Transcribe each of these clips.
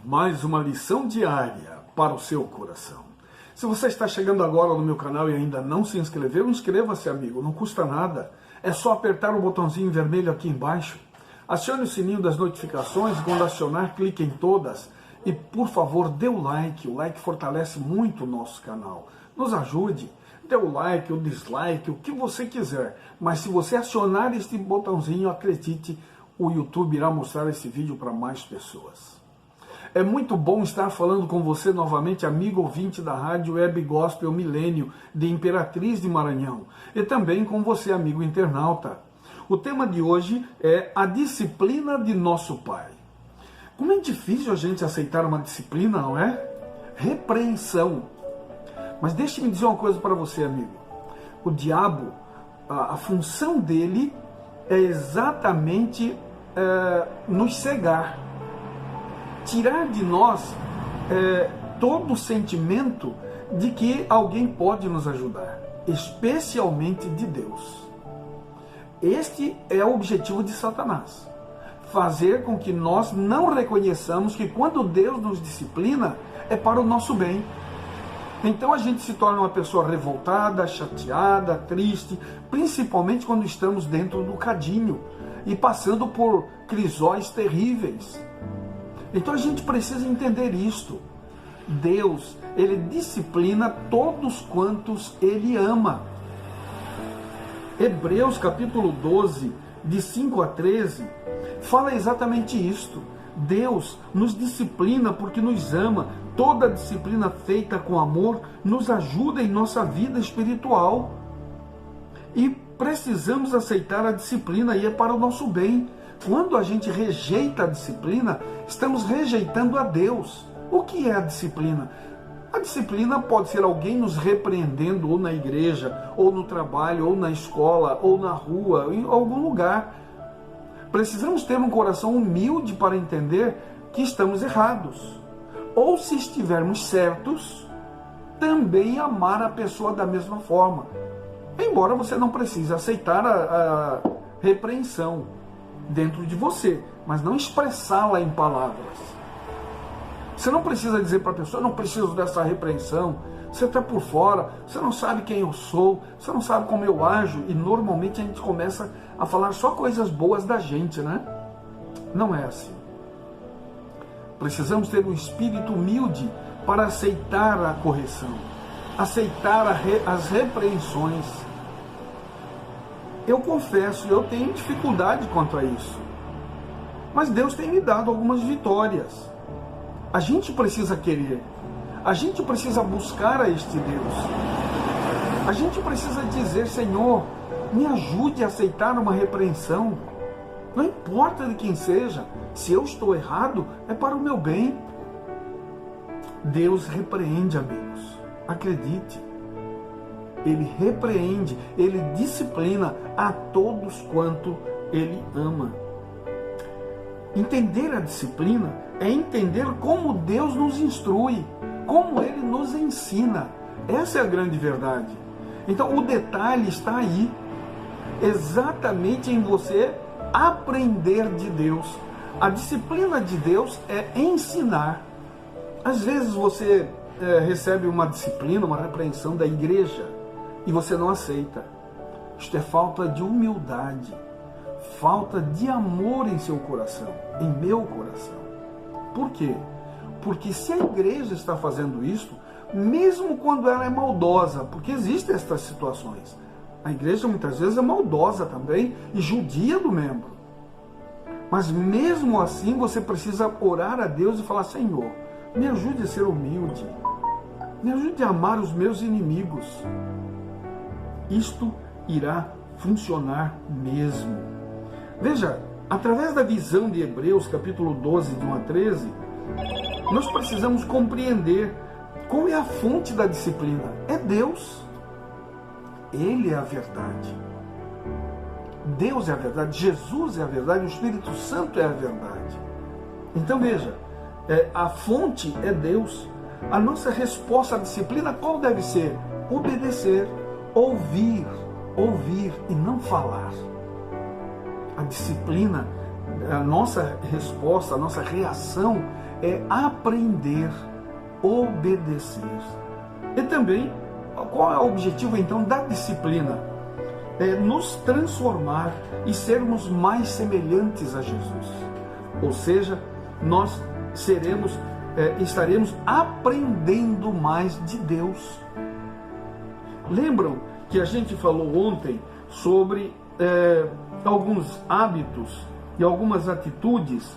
Mais uma lição diária para o seu coração. Se você está chegando agora no meu canal e ainda não se inscreveu, inscreva-se, amigo, não custa nada. É só apertar o botãozinho vermelho aqui embaixo. Acione o sininho das notificações e quando acionar, clique em todas. E, por favor, dê o like fortalece muito o nosso canal. Nos ajude, dê o like, o dislike, o que você quiser. Mas se você acionar este botãozinho, acredite, o YouTube irá mostrar esse vídeo para mais pessoas. É muito bom estar falando com você novamente, amigo ouvinte da Rádio Web Gospel Milênio, de Imperatriz de Maranhão. E também com você, amigo internauta. O tema de hoje é a disciplina de nosso Pai. Como é difícil a gente aceitar uma disciplina, não é? Repreensão. Mas deixe-me dizer uma coisa para você, amigo. O diabo, a função dele é exatamente nos cegar. Tirar de nós todo o sentimento de que alguém pode nos ajudar, especialmente de Deus. Este é o objetivo de Satanás. Fazer com que nós não reconheçamos que quando Deus nos disciplina, é para o nosso bem. Então a gente se torna uma pessoa revoltada, chateada, triste, principalmente quando estamos dentro do cadinho e passando por crisóis terríveis. Então a gente precisa entender isto. Deus, Ele disciplina todos quantos Ele ama. Hebreus capítulo 12, de 5 a 13, fala exatamente isto. Deus nos disciplina porque nos ama. Toda disciplina feita com amor nos ajuda em nossa vida espiritual. E precisamos aceitar a disciplina e é para o nosso bem. Quando a gente rejeita a disciplina, estamos rejeitando a Deus. O que é a disciplina? A disciplina pode ser alguém nos repreendendo ou na igreja, ou no trabalho, ou na escola, ou na rua, em algum lugar. Precisamos ter um coração humilde para entender que estamos errados. Ou se estivermos certos, também amar a pessoa da mesma forma. Embora você não precise aceitar a repreensão dentro de você, mas não expressá-la em palavras. Você não precisa dizer para a pessoa, não preciso dessa repreensão, você está por fora, você não sabe quem eu sou, você não sabe como eu ajo, e normalmente a gente começa a falar só coisas boas da gente, né? Não é assim. Precisamos ter um espírito humilde para aceitar a correção, aceitar as repreensões. Eu confesso, eu tenho dificuldade quanto a isso. Mas Deus tem me dado algumas vitórias. A gente precisa querer. A gente precisa buscar a este Deus. A gente precisa dizer, Senhor, me ajude a aceitar uma repreensão. Não importa de quem seja. Se eu estou errado, é para o meu bem. Deus repreende, amigos. Acredite. Ele repreende, Ele disciplina a todos quanto Ele ama. Entender a disciplina é entender como Deus nos instrui, como Ele nos ensina. Essa é a grande verdade. Então o detalhe está aí, exatamente em você aprender de Deus. A disciplina de Deus é ensinar. Às vezes você recebe uma disciplina, uma repreensão da igreja, e você não aceita. Isto é falta de humildade, falta de amor em seu coração, em meu coração. Por quê? Porque se a igreja está fazendo isso, mesmo quando ela é maldosa, porque existem estas situações, a igreja muitas vezes é maldosa também e judia do membro. Mas mesmo assim você precisa orar a Deus e falar, Senhor, me ajude a ser humilde, me ajude a amar os meus inimigos. Isto irá funcionar mesmo. Veja, através da visão de Hebreus, capítulo 12, de 1 a 13, nós precisamos compreender qual é a fonte da disciplina. É Deus. Ele é a verdade. Deus é a verdade, Jesus é a verdade, o Espírito Santo é a verdade. Então veja, a fonte é Deus. A nossa resposta à disciplina qual deve ser? Obedecer. Ouvir e não falar. A disciplina a nossa resposta, a nossa reação é aprender, obedecer. E também, qual é o objetivo então da disciplina? É nos transformar e sermos mais semelhantes a Jesus. Ou seja, nós estaremos aprendendo mais de Deus. Lembram que a gente falou ontem sobre alguns hábitos e algumas atitudes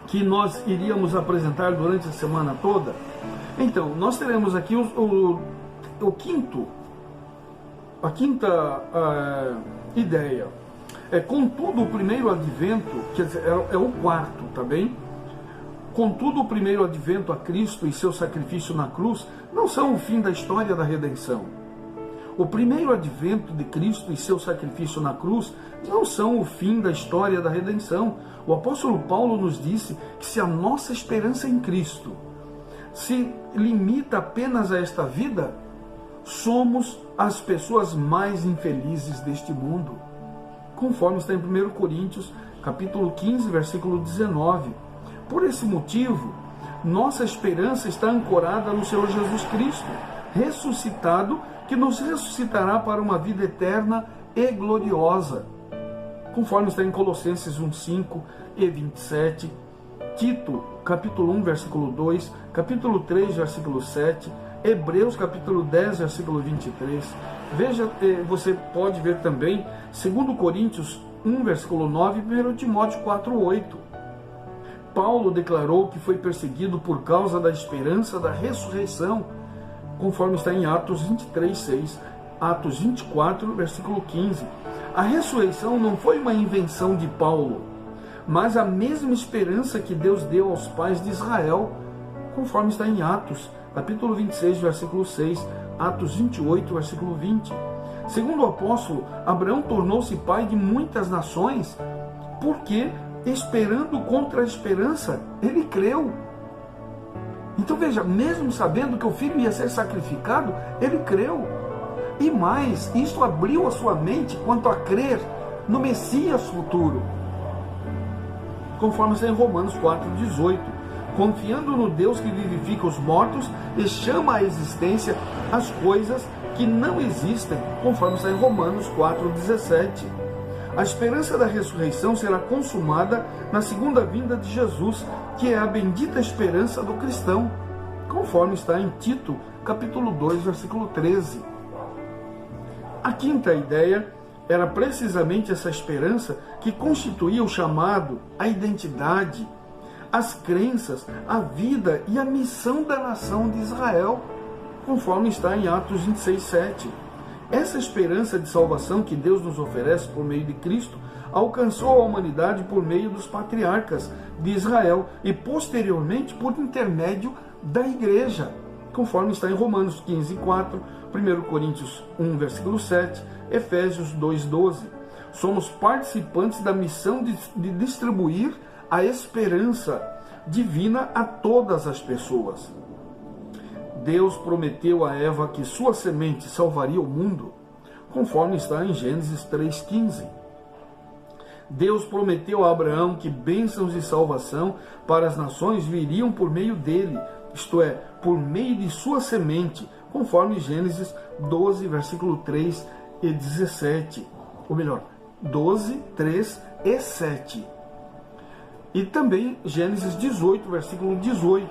que nós iríamos apresentar durante a semana toda? Então, nós teremos aqui a quinta ideia. Contudo, o primeiro advento, quer dizer, é o quarto, tá bem? Contudo, o primeiro advento a Cristo e seu sacrifício na cruz não são o fim da história da redenção. O primeiro advento de Cristo e seu sacrifício na cruz não são o fim da história da redenção. O apóstolo Paulo nos disse que se a nossa esperança em Cristo se limita apenas a esta vida, somos as pessoas mais infelizes deste mundo, conforme está em 1 Coríntios, capítulo 15, versículo 19. Por esse motivo, nossa esperança está ancorada no Senhor Jesus Cristo, ressuscitado, que nos ressuscitará para uma vida eterna e gloriosa, conforme está em Colossenses 1:5 e 27, Tito, capítulo 1, versículo 2, capítulo 3, versículo 7, Hebreus, capítulo 10, versículo 23. Veja, você pode ver também 2 Coríntios 1, versículo 9 e 1 Timóteo 4:8. Paulo declarou que foi perseguido por causa da esperança da ressurreição, conforme está em Atos 23:6, Atos 24, versículo 15. A ressurreição não foi uma invenção de Paulo, mas a mesma esperança que Deus deu aos pais de Israel, conforme está em Atos, capítulo 26, versículo 6, Atos 28, versículo 20. Segundo o apóstolo, Abraão tornou-se pai de muitas nações, porque, esperando contra a esperança, ele creu. Então veja, mesmo sabendo que o filho ia ser sacrificado, ele creu. E mais, isso abriu a sua mente quanto a crer no Messias futuro, conforme está em Romanos 4:18, confiando no Deus que vivifica os mortos e chama à existência as coisas que não existem, conforme está em Romanos 4:17. A esperança da ressurreição será consumada na segunda vinda de Jesus, que é a bendita esperança do cristão, conforme está em Tito, capítulo 2, versículo 13. A quinta ideia era precisamente essa esperança que constituía o chamado, a identidade, as crenças, a vida e a missão da nação de Israel, conforme está em Atos 26:7. Essa esperança de salvação que Deus nos oferece por meio de Cristo alcançou a humanidade por meio dos patriarcas de Israel e posteriormente por intermédio da igreja, conforme está em Romanos 15:4, 1 Coríntios 1, versículo 7, Efésios 2:12. Somos participantes da missão de distribuir a esperança divina a todas as pessoas. Deus prometeu a Eva que sua semente salvaria o mundo, conforme está em Gênesis 3:15. Deus prometeu a Abraão que bênçãos de salvação para as nações viriam por meio dele, isto é, por meio de sua semente, conforme Gênesis 12, versículo 3 e 17. Ou melhor, 12, 3 e 7. E também Gênesis 18, versículo 18.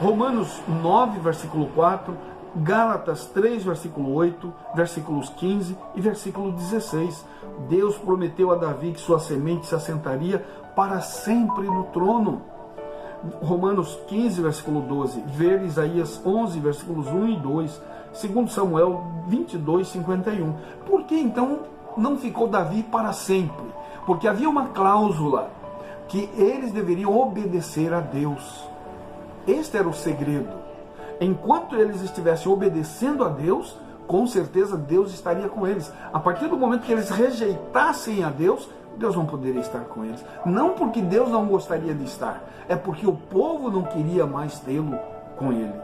Romanos 9, versículo 4. Gálatas 3, versículo 8, versículos 15 e versículo 16. Deus prometeu a Davi que sua semente se assentaria para sempre no trono. Romanos 15, versículo 12. Ver Isaías 11, versículos 1 e 2. 2 Samuel 22, 51. Por que então não ficou Davi para sempre? Porque havia uma cláusula que eles deveriam obedecer a Deus. Este era o segredo. Enquanto eles estivessem obedecendo a Deus, com certeza Deus estaria com eles. A partir do momento que eles rejeitassem a Deus, Deus não poderia estar com eles. Não porque Deus não gostaria de estar, é porque o povo não queria mais tê-lo com ele.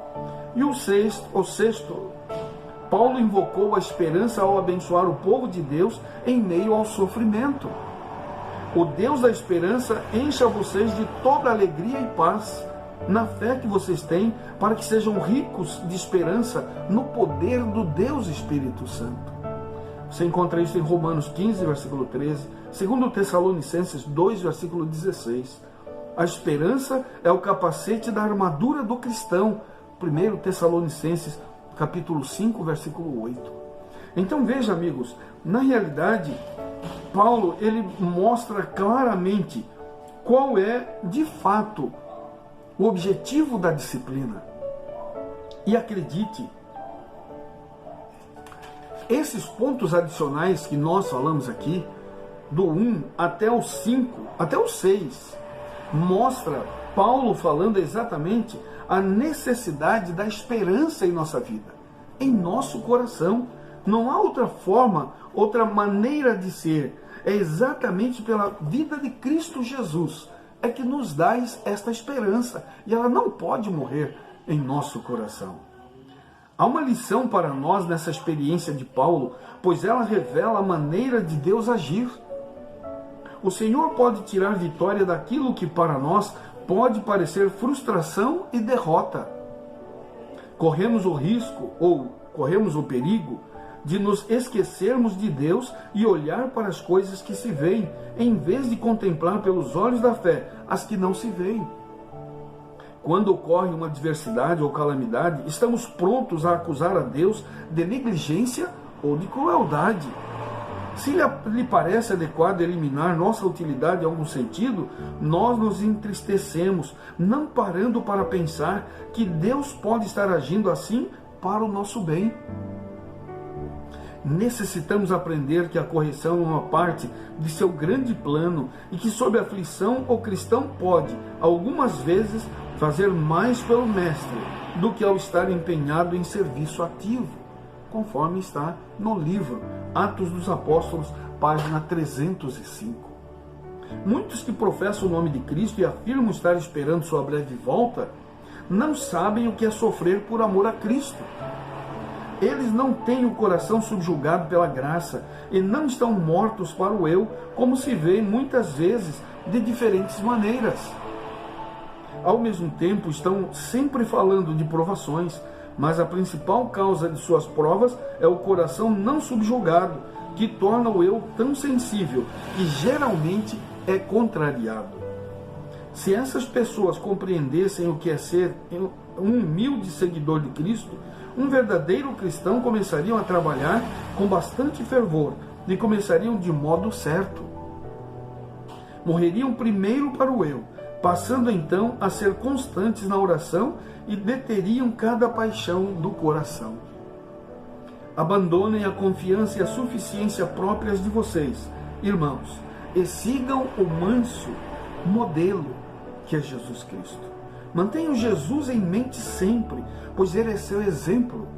E o sexto, Paulo invocou a esperança ao abençoar o povo de Deus em meio ao sofrimento. O Deus da esperança encha vocês de toda alegria e paz na fé que vocês têm, para que sejam ricos de esperança no poder do Deus Espírito Santo. Você encontra isso em Romanos 15, versículo 13, 2 Tessalonicenses 2, versículo 16. A esperança é o capacete da armadura do cristão. 1 Tessalonicenses, capítulo 5, versículo 8. Então veja, amigos, na realidade, Paulo ele mostra claramente qual é, de fato, o objetivo da disciplina. E acredite, esses pontos adicionais que nós falamos aqui, do 1 até o 5, até o 6, mostra Paulo falando exatamente a necessidade da esperança em nossa vida, em nosso coração. Não há outra forma, outra maneira de ser. É exatamente pela vida de Cristo Jesus é que nos dá esta esperança, e ela não pode morrer em nosso coração. Há uma lição para nós nessa experiência de Paulo, pois ela revela a maneira de Deus agir. O Senhor pode tirar vitória daquilo que para nós pode parecer frustração e derrota. Corremos o risco, ou corremos o perigo, de nos esquecermos de Deus e olhar para as coisas que se veem, em vez de contemplar pelos olhos da fé as que não se veem. Quando ocorre uma adversidade ou calamidade, estamos prontos a acusar a Deus de negligência ou de crueldade. Se lhe parece adequado eliminar nossa utilidade em algum sentido, nós nos entristecemos, não parando para pensar que Deus pode estar agindo assim para o nosso bem. Necessitamos aprender que a correção é uma parte de seu grande plano e que sob aflição o cristão pode, algumas vezes, fazer mais pelo Mestre do que ao estar empenhado em serviço ativo, conforme está no livro Atos dos Apóstolos, página 305. Muitos que professam o nome de Cristo e afirmam estar esperando sua breve volta, não sabem o que é sofrer por amor a Cristo. Eles não têm o coração subjugado pela graça e não estão mortos para o eu, como se vê muitas vezes de diferentes maneiras. Ao mesmo tempo, estão sempre falando de provações, mas a principal causa de suas provas é o coração não subjugado, que torna o eu tão sensível que geralmente é contrariado. Se essas pessoas compreendessem o que é ser um humilde seguidor de Cristo, um verdadeiro cristão, começariam a trabalhar com bastante fervor e começariam de modo certo. Morreriam primeiro para o eu, passando então a ser constantes na oração e deteriam cada paixão do coração. Abandonem a confiança e a suficiência próprias de vocês, irmãos, e sigam o manso modelo que é Jesus Cristo. Mantenham Jesus em mente sempre, pois Ele é seu exemplo.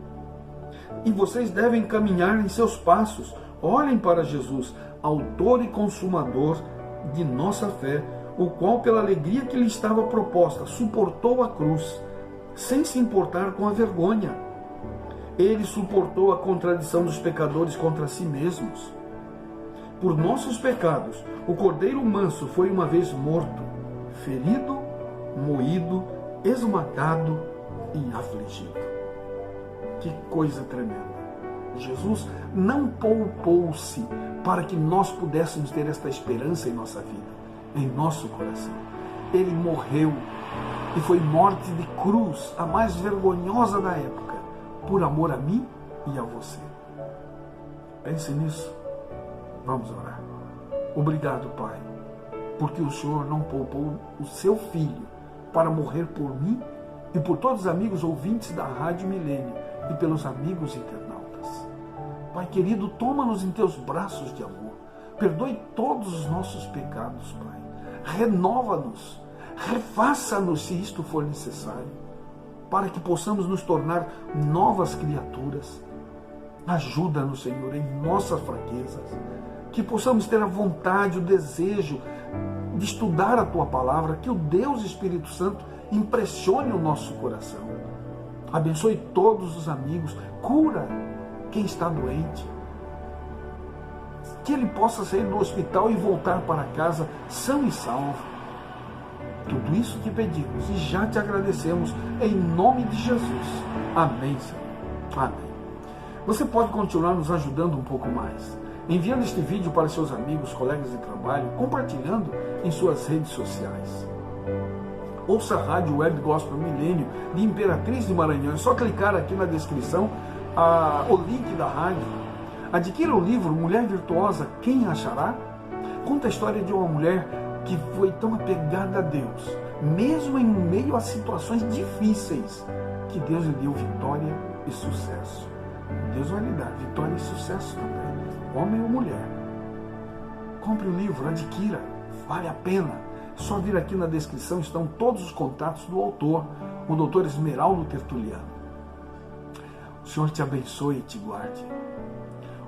E vocês devem caminhar em seus passos. Olhem para Jesus, autor e consumador de nossa fé, o qual, pela alegria que lhe estava proposta, suportou a cruz, sem se importar com a vergonha. Ele suportou a contradição dos pecadores contra si mesmos. Por nossos pecados, o Cordeiro manso foi uma vez morto, ferido, moído, esmagado e afligido. Que coisa tremenda! Jesus não poupou-se para que nós pudéssemos ter esta esperança em nossa vida, em nosso coração. Ele morreu e foi morte de cruz, a mais vergonhosa da época, por amor a mim e a você. Pense nisso. Vamos orar. Obrigado, Pai, porque o Senhor não poupou o seu Filho para morrer por mim e por todos os amigos ouvintes da Rádio Milênio e pelos amigos internautas. Pai querido, toma-nos em teus braços de amor. Perdoe todos os nossos pecados, Pai. Renova-nos, refaça-nos se isto for necessário, para que possamos nos tornar novas criaturas. Ajuda-nos, Senhor, em nossas fraquezas, que possamos ter a vontade, o desejo de estudar a Tua Palavra, que o Deus Espírito Santo impressione o nosso coração. Abençoe todos os amigos, cura quem está doente, que ele possa sair do hospital e voltar para casa são e salvo. Tudo isso te pedimos e já te agradecemos em nome de Jesus. Amém, Senhor. Amém. Você pode continuar nos ajudando um pouco mais, enviando este vídeo para seus amigos, colegas de trabalho, compartilhando em suas redes sociais. Ouça a Rádio Web Gospel Milênio de Imperatriz de Maranhão. É só clicar aqui na descrição o link da rádio. Adquira o livro Mulher Virtuosa, Quem Achará? Conta a história de uma mulher que foi tão apegada a Deus, mesmo em meio a situações difíceis, que Deus lhe deu vitória e sucesso. Deus vai lhe dar vitória e sucesso também, homem ou mulher. Compre o livro, adquira, vale a pena. Só vir aqui na descrição estão todos os contatos do autor, o Dr. Esmeraldo Tertuliano. O Senhor te abençoe e te guarde.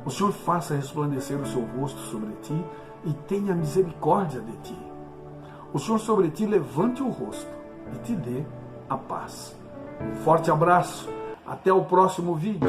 O Senhor faça resplandecer o seu rosto sobre ti e tenha misericórdia de ti. O Senhor sobre ti levante o rosto e te dê a paz. Um forte abraço. Até o próximo vídeo.